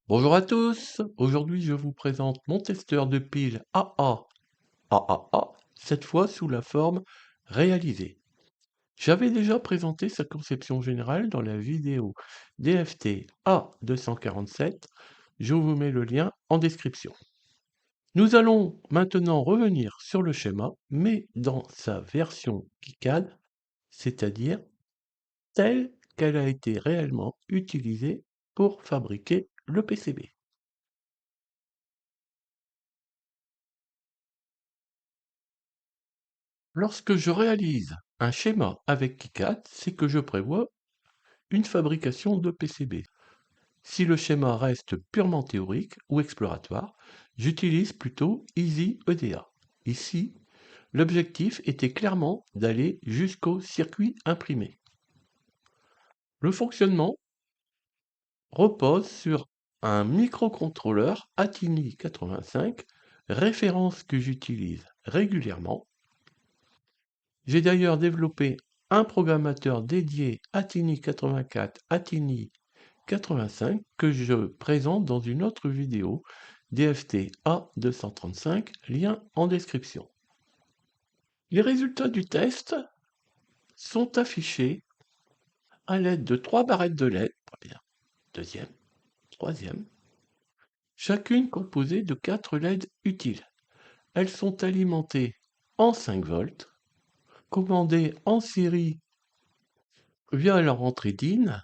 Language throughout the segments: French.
Bonjour à tous, aujourd'hui je vous présente mon testeur de piles AAA, cette fois sous la forme réalisée. J'avais déjà présenté sa conception générale dans la vidéo DFT A247, je vous mets le lien en description. Nous allons maintenant revenir sur le schéma, mais dans sa version KiCad, c'est-à-dire telle qu'elle a été réellement utilisée pour fabriquer le PCB. Lorsque je réalise un schéma avec KiCad, c'est que je prévois une fabrication de PCB. Si le schéma reste purement théorique ou exploratoire, j'utilise plutôt EasyEDA. Ici, l'objectif était clairement d'aller jusqu'au circuit imprimé. Le fonctionnement repose sur un microcontrôleur Atini 85, référence que j'utilise régulièrement. J'ai d'ailleurs développé un programmateur dédié Atini 84, Atini 85 que je présente dans une autre vidéo DFT A235, lien en description. Les résultats du test sont affichés à l'aide de 3 barrettes de LED, première, deuxième, troisième, chacune composée de 4 LED utiles. Elles sont alimentées en 5 volts, commandées en série via leur entrée DIN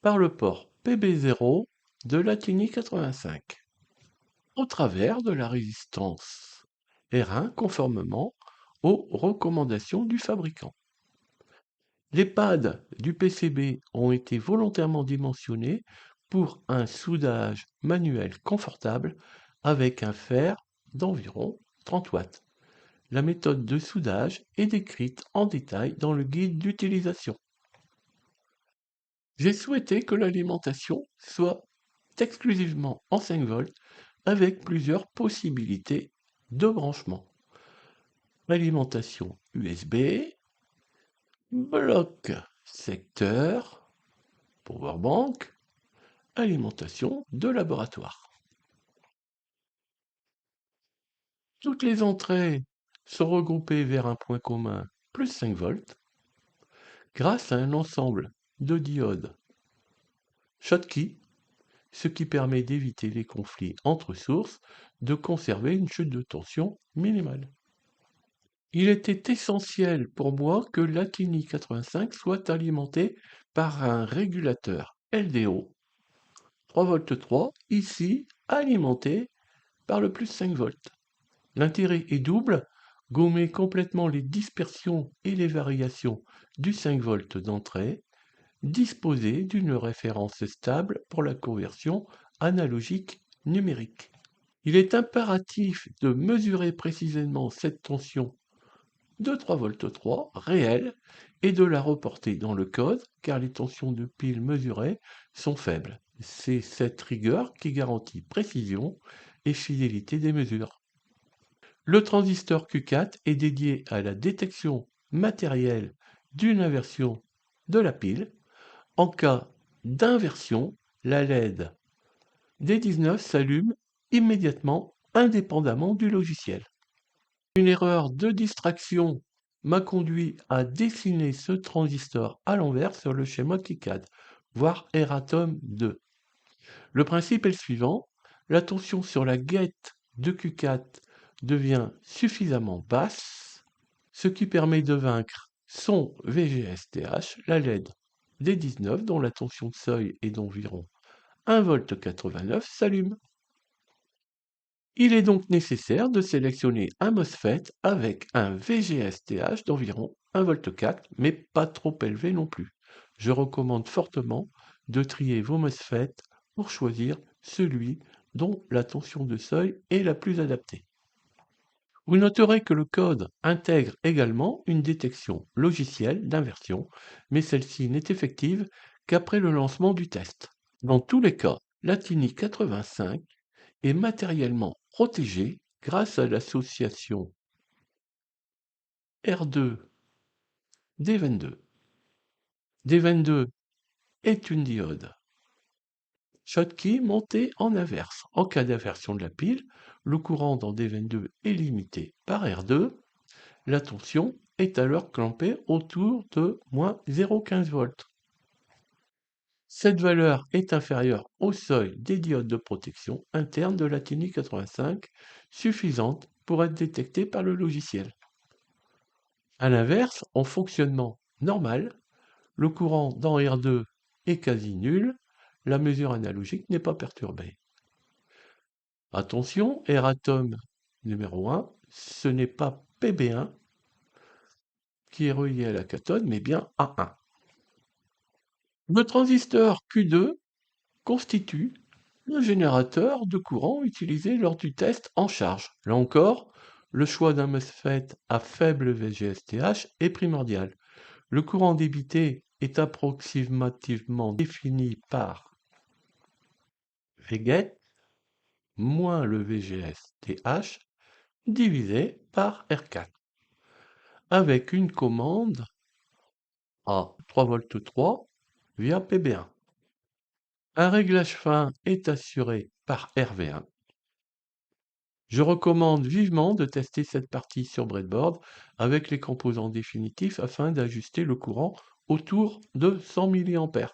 par le port PB0 de l'Atini 85, au travers de la résistance R1 conformément aux recommandations du fabricant. Les pads du PCB ont été volontairement dimensionnés pour un soudage manuel confortable avec un fer d'environ 30 watts. La méthode de soudage est décrite en détail dans le guide d'utilisation. J'ai souhaité que l'alimentation soit exclusivement en 5 volts avec plusieurs possibilités de branchement. Alimentation USB, bloc secteur, powerbank, alimentation de laboratoire. Toutes les entrées sont regroupées vers un point commun plus 5 volts grâce à un ensemble de diodes Schottky, ce qui permet d'éviter les conflits entre sources, de conserver une chute de tension minimale. Il était essentiel pour moi que l'Atini 85 soit alimenté par un régulateur LDO 3,3 V, ici alimenté par le plus 5 volts. L'intérêt est double, gommer complètement les dispersions et les variations du 5 volts d'entrée, disposer d'une référence stable pour la conversion analogique numérique. Il est impératif de mesurer précisément cette tension de 3,3 V réelle et de la reporter dans le code car les tensions de pile mesurées sont faibles. C'est cette rigueur qui garantit précision et fidélité des mesures. Le transistor Q4 est dédié à la détection matérielle d'une inversion de la pile. En cas d'inversion, la LED D19 s'allume immédiatement indépendamment du logiciel. Une erreur de distraction m'a conduit à dessiner ce transistor à l'envers sur le schéma KiCad, voire Eratom 2. Le principe est le suivant, la tension sur la guette de Q4 devient suffisamment basse, ce qui permet de vaincre son VGSTH, la LED D19 dont la tension de seuil est d'environ 1,89 V s'allume. Il est donc nécessaire de sélectionner un MOSFET avec un VGSTH d'environ 1,4 V, mais pas trop élevé non plus. Je recommande fortement de trier vos MOSFET pour choisir celui dont la tension de seuil est la plus adaptée. Vous noterez que le code intègre également une détection logicielle d'inversion, mais celle-ci n'est effective qu'après le lancement du test. Dans tous les cas, l'Atini 85 est matériellement protégé grâce à l'association R2-D22. D22 est une diode Schottky monté en inverse. En cas d'inversion de la pile, le courant dans D22 est limité par R2. La tension est alors clampée autour de moins 0,15 volts. Cette valeur est inférieure au seuil des diodes de protection interne de la TINI 85, suffisante pour être détectée par le logiciel. A l'inverse, en fonctionnement normal, le courant dans R2 est quasi nul, la mesure analogique n'est pas perturbée. Attention, R-atome numéro 1, ce n'est pas Pb1 qui est relié à la cathode, mais bien A1. Le transistor Q2 constitue le générateur de courant utilisé lors du test en charge. Là encore, le choix d'un MOSFET à faible VGSTH est primordial. Le courant débité est approximativement défini par Vget moins le VGSTH divisé par R4, avec une commande à 3,3 V via Pb1. Un réglage fin est assuré par RV1. Je recommande vivement de tester cette partie sur breadboard avec les composants définitifs afin d'ajuster le courant autour de 100 mA.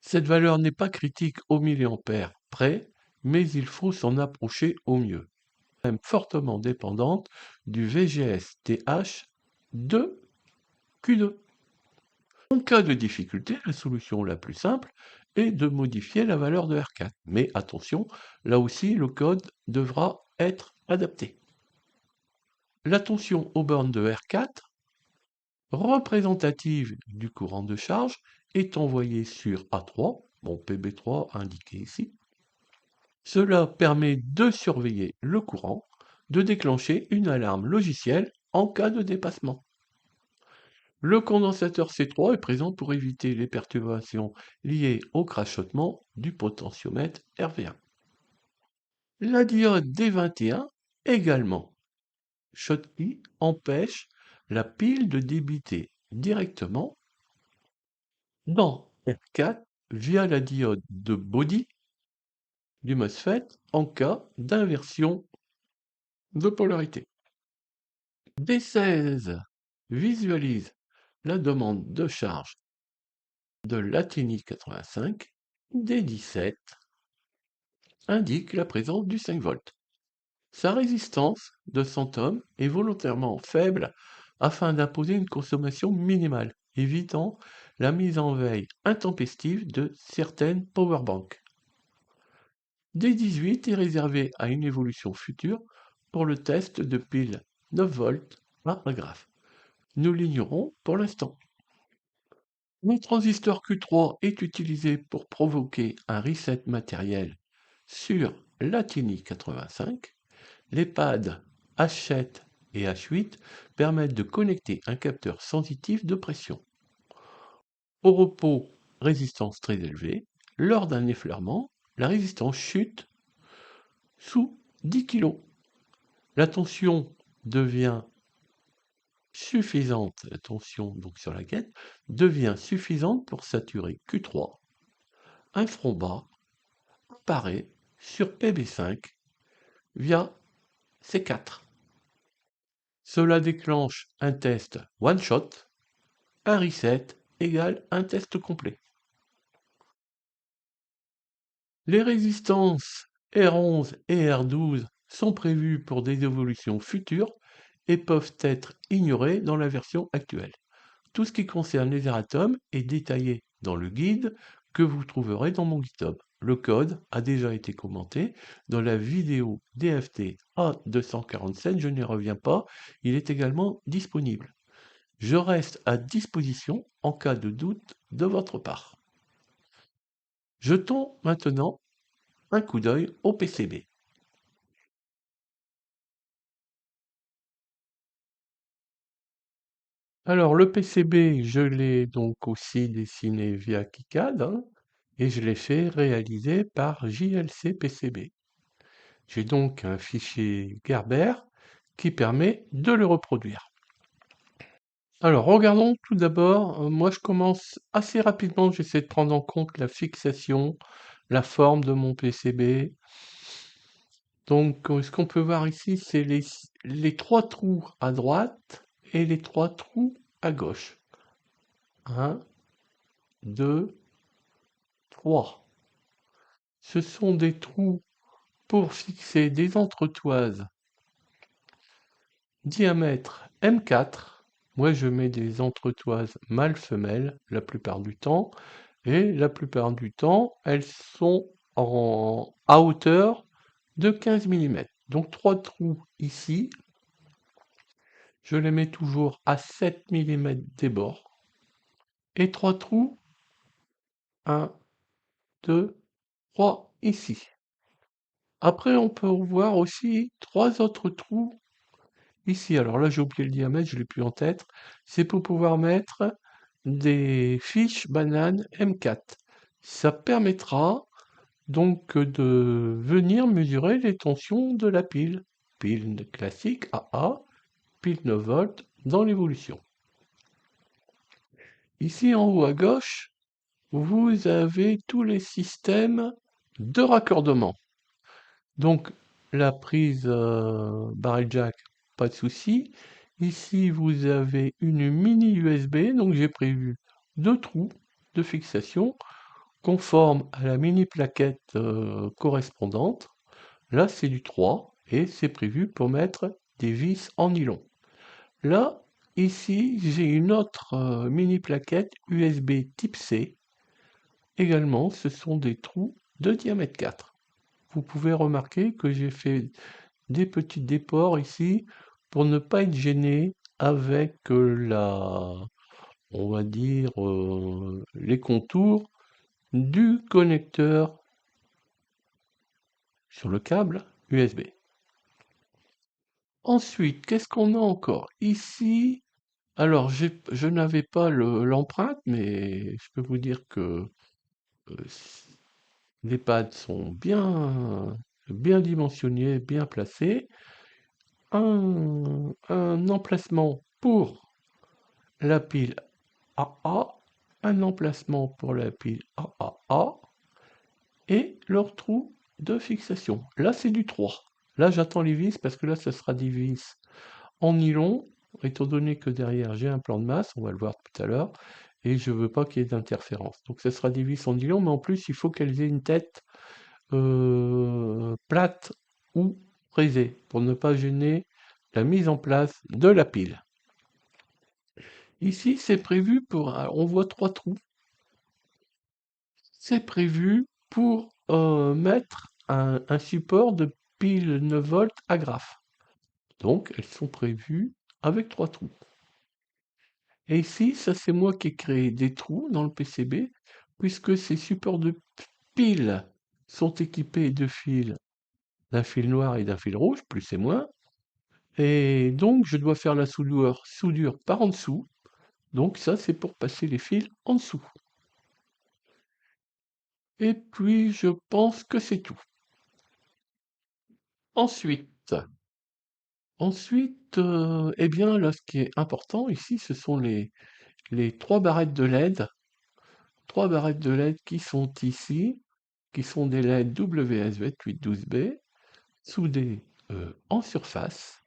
Cette valeur n'est pas critique au milliampère près, mais il faut s'en approcher au mieux. Même fortement dépendante du VGS-TH de Q2. En cas de difficulté, la solution la plus simple est de modifier la valeur de R4. Mais attention, là aussi le code devra être adapté. La tension aux bornes de R4, représentative du courant de charge, est envoyée sur A3, bon PB3 indiqué ici. Cela permet de surveiller le courant, de déclencher une alarme logicielle en cas de dépassement. Le condensateur C3 est présent pour éviter les perturbations liées au crachotement du potentiomètre RV1. La diode D21 également. Schottky empêche la pile de débiter directement dans R4 via la diode de body du MOSFET en cas d'inversion de polarité. D16 visualise la demande de charge de l'Athénie 85, D17 indique la présence du 5 volts. Sa résistance de 100 ohms est volontairement faible afin d'imposer une consommation minimale, évitant la mise en veille intempestive de certaines powerbanks. D18 est réservé à une évolution future pour le test de piles 9 volts à agrafes. Nous l'ignorons pour l'instant. Le transistor Q3 est utilisé pour provoquer un reset matériel sur l'Athénie 85. Les pads H7 et H8 permettent de connecter un capteur sensitif de pression. Au repos, résistance très élevée. Lors d'un effleurement, la résistance chute sous 10 kg. La tension devient suffisante, la tension donc sur la guette, devient suffisante pour saturer Q3. Un front bas apparaît sur PB5 via C4. Cela déclenche un test one-shot, un reset égale un test complet. Les résistances R11 et R12 sont prévues pour des évolutions futures et peuvent être ignorées dans la version actuelle. Tout ce qui concerne les erratomes est détaillé dans le guide que vous trouverez dans mon GitHub. Le code a déjà été commenté dans la vidéo DFT A247, je n'y reviens pas, il est également disponible. Je reste à disposition en cas de doute de votre part. Jetons maintenant un coup d'œil au PCB. Alors le PCB, je l'ai donc aussi dessiné via KiCad, hein, et je l'ai fait réaliser par JLC PCB. J'ai donc un fichier Gerber qui permet de le reproduire. Alors, regardons tout d'abord, moi je commence assez rapidement, j'essaie de prendre en compte la fixation, la forme de mon PCB. Donc, ce qu'on peut voir ici, c'est les trois trous à droite et les trois trous à gauche. Un, 2, 3. Ce sont des trous pour fixer des entretoises diamètre M4. Moi, je mets des entretoises mâle-femelle la plupart du temps. Et la plupart du temps, elles sont à hauteur de 15 mm. Donc trois trous ici. Je les mets toujours à 7 mm des bords. Et trois trous, 1, 2, 3 ici. Après, on peut voir aussi trois autres trous ici. Alors là, j'ai oublié le diamètre, je ne l'ai plus en tête. C'est pour pouvoir mettre des fiches bananes M4. Ça permettra donc de venir mesurer les tensions de la pile. Pile classique AA, pile 9 volts dans l'évolution. Ici en haut à gauche, vous avez tous les systèmes de raccordement. Donc la prise barrel jack, pas de souci. Ici vous avez une mini USB, donc j'ai prévu deux trous de fixation conformes à la mini plaquette correspondante. Là c'est du 3 et c'est prévu pour mettre des vis en nylon. Là, ici, j'ai une autre mini plaquette USB type C. Également, ce sont des trous de diamètre 4. Vous pouvez remarquer que j'ai fait des petits déports ici pour ne pas être gêné avec on va dire, les contours du connecteur sur le câble USB. Ensuite, qu'est-ce qu'on a encore? Ici, alors je n'avais pas l'empreinte, mais je peux vous dire que les pads sont bien dimensionnés, bien placés. Un emplacement pour la pile AA, un emplacement pour la pile AAA et leur trou de fixation. Là, c'est du 3. Là, j'attends les vis parce que là, ça sera des vis en nylon, étant donné que derrière, j'ai un plan de masse, on va le voir tout à l'heure, et je veux pas qu'il y ait d'interférence. Donc, ça sera des vis en nylon, mais en plus, il faut qu'elles aient une tête plate ou brisée pour ne pas gêner la mise en place de la pile. Ici, c'est prévu pour, on voit trois trous, c'est prévu pour mettre un support de pile 9 volts agrafe. Donc, elles sont prévues avec trois trous. Et ici, ça c'est moi qui ai créé des trous dans le PCB, puisque ces supports de piles sont équipés de fils, d'un fil noir et d'un fil rouge, plus et moins. Et donc, je dois faire la soudure par en dessous. Donc ça, c'est pour passer les fils en dessous. Et puis, je pense que c'est tout. Ensuite, eh bien, là, ce qui est important ici, ce sont les trois barrettes de LED. Trois barrettes de LED qui sont ici, qui sont des LED WS2812B, soudées en surface.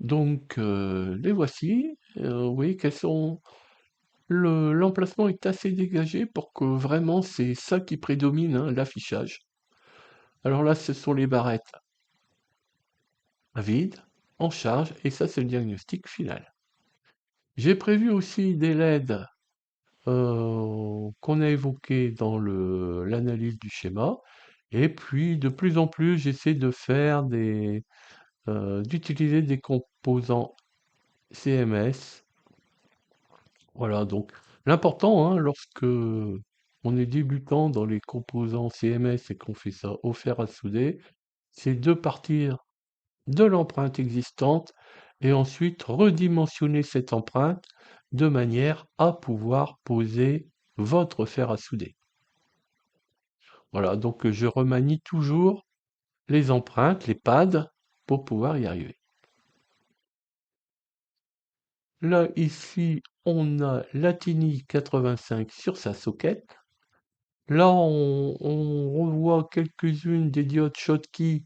Donc, les voici. Vous voyez qu'elles sont l'emplacement est assez dégagé pour que vraiment c'est ça qui prédomine, hein, l'affichage. Alors là, ce sont les barrettes à vide, en charge, et ça c'est le diagnostic final. J'ai prévu aussi des LED qu'on a évoqués dans l'analyse du schéma, et puis de plus en plus j'essaie de faire d'utiliser des composants CMS. Voilà, donc l'important, hein, lorsque on est débutant dans les composants CMS et qu'on fait ça au fer à souder, c'est de partir de l'empreinte existante et ensuite redimensionner cette empreinte de manière à pouvoir poser votre fer à souder. Voilà, donc je remanie toujours les empreintes, les pads, pour pouvoir y arriver. Là, ici, on a la Tiny 85 sur sa socket. Là, on revoit quelques-unes des diodes Schottky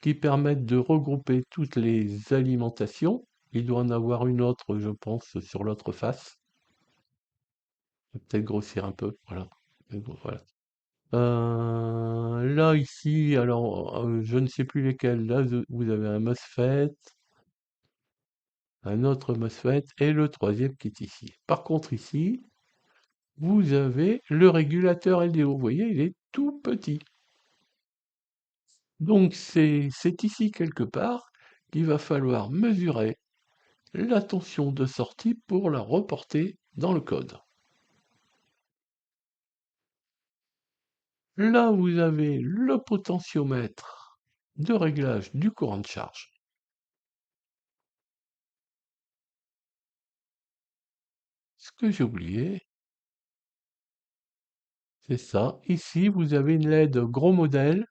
qui permettent de regrouper toutes les alimentations. Il doit en avoir une autre, je pense, sur l'autre face. Peut-être grossir un peu, voilà. Voilà. Là, ici, alors, je ne sais plus lesquels. Là, vous avez un MOSFET, un autre MOSFET et le troisième qui est ici. Par contre, ici, vous avez le régulateur LDO. Vous voyez, il est tout petit. Donc, c'est ici quelque part qu'il va falloir mesurer la tension de sortie pour la reporter dans le code. Là, vous avez le potentiomètre de réglage du courant de charge. Ce que j'ai oublié, c'est ça. Ici, vous avez une LED gros modèle,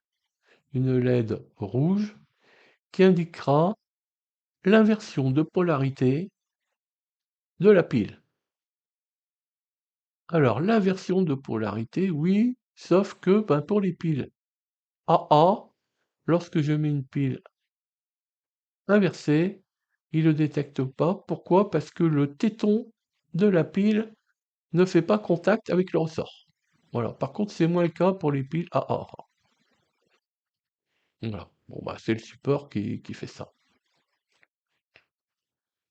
une LED rouge, qui indiquera l'inversion de polarité de la pile. Alors, l'inversion de polarité, oui, sauf que pour les piles AA, lorsque je mets une pile inversée, il ne le détecte pas. Pourquoi? Parce que le téton de la pile ne fait pas contact avec le ressort. Voilà. Par contre, c'est moins le cas pour les piles AA. Voilà. Bon, c'est le support qui fait ça.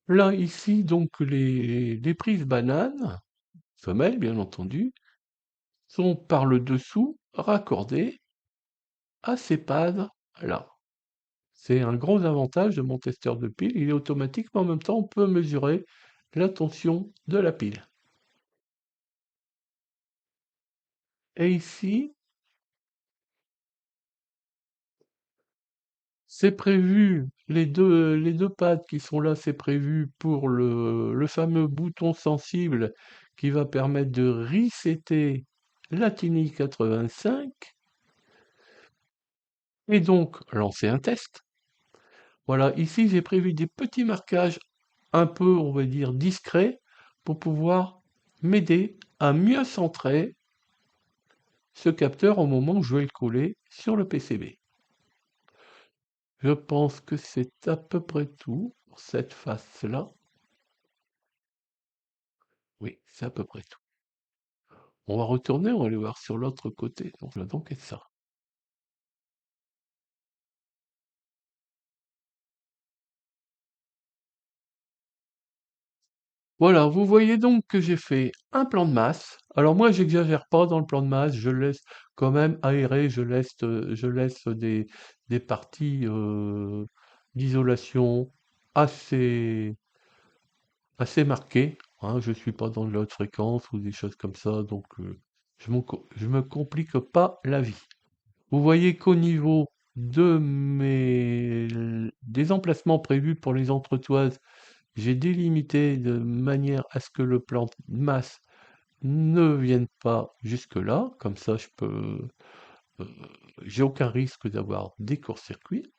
Là, ici, donc, les prises bananes, femelles, bien entendu, sont par le dessous raccordées à ces pads là. C'est un gros avantage de mon testeur de pile. Il est automatique, mais en même temps, on peut mesurer la tension de la pile. Et ici, c'est prévu, les deux pads qui sont là, c'est prévu pour le fameux bouton sensible qui va permettre de resetter la TINI 85 et donc lancer un test. Voilà, ici j'ai prévu des petits marquages un peu, on va dire, discrets pour pouvoir m'aider à mieux centrer ce capteur au moment où je vais le coller sur le PCB. Je pense que c'est à peu près tout pour cette face-là. Oui, c'est à peu près tout. On va retourner, on va aller voir sur l'autre côté. Donc, ça va donc être ça. Voilà, vous voyez donc que j'ai fait un plan de masse. Alors moi, j'exagère pas dans le plan de masse, je laisse quand même aérer, je laisse des parties d'isolation assez, assez marquées, hein. Je suis pas dans de la haute fréquence ou des choses comme ça, donc je me complique pas la vie. Vous voyez qu'au niveau des emplacements prévus pour les entretoises, j'ai délimité de manière à ce que le plan de masse ne vienne pas jusque-là. Comme ça, euh, j'ai aucun risque d'avoir des courts-circuits.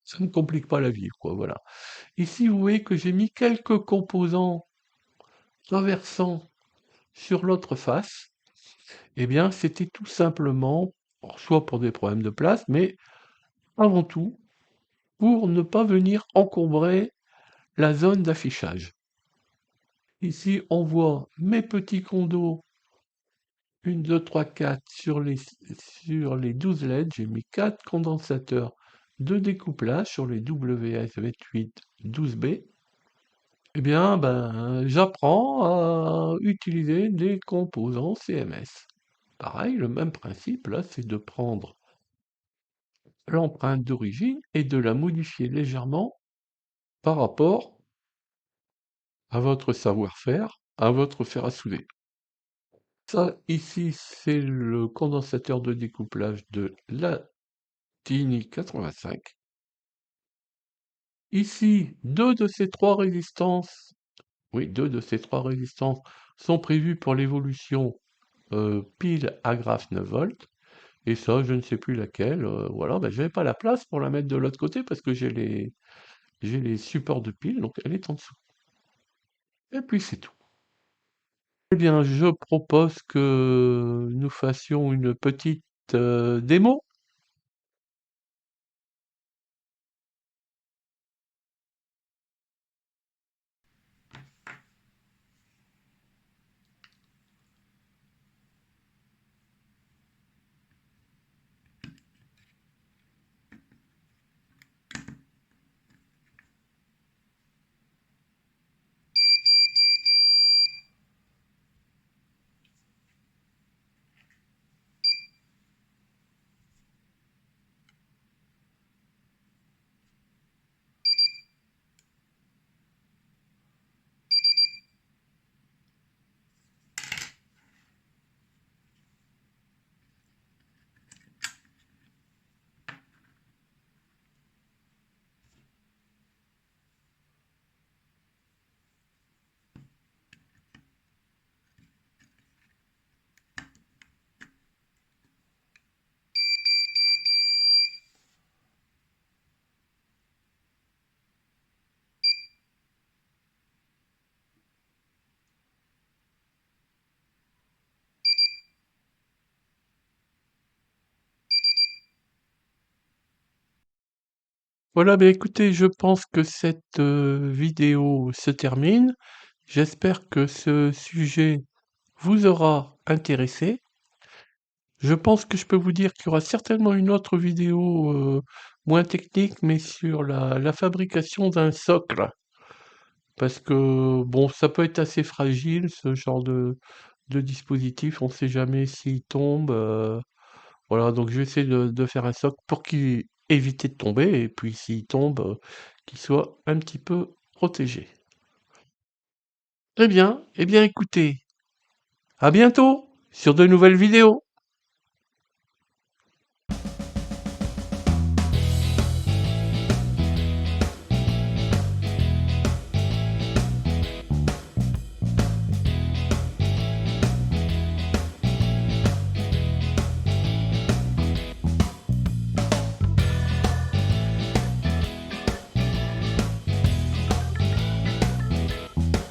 Ça ne complique pas la vie, quoi, voilà. Ici, vous voyez que j'ai mis quelques composants traversant sur l'autre face. Eh bien, c'était tout simplement, soit pour des problèmes de place, mais avant tout, pour ne pas venir encombrer la zone d'affichage. Ici, on voit mes petits condos, 1, 2, 3, 4, sur les 12 LED. J'ai mis 4 condensateurs de découplage sur les WS28 12B. Eh bien, j'apprends à utiliser des composants CMS. Pareil, le même principe, là, c'est de prendre l'empreinte d'origine et de la modifier légèrement par rapport à votre savoir-faire, à votre fer à souder. Ça, ici, c'est le condensateur de découplage de la TINI 85. Ici, deux de ces trois résistances sont prévues pour l'évolution pile à graphe 9 volts. Et ça, je ne sais plus laquelle. Voilà, je n'avais pas la place pour la mettre de l'autre côté parce que j'ai les supports de pile, donc elle est en dessous. et puis c'est tout. Eh bien, je propose que nous fassions une petite démo. Voilà, ben écoutez, je pense que cette vidéo se termine. J'espère que ce sujet vous aura intéressé. Je pense que je peux vous dire qu'il y aura certainement une autre vidéo moins technique, mais sur la fabrication d'un socle. Parce que bon, ça peut être assez fragile, ce genre de dispositif. On ne sait jamais s'il tombe. Voilà, donc je vais essayer de faire un socle pour qu'il éviter de tomber, et puis s'il tombe, qu'il soit un petit peu protégé. Très bien, eh bien écoutez, à bientôt sur de nouvelles vidéos.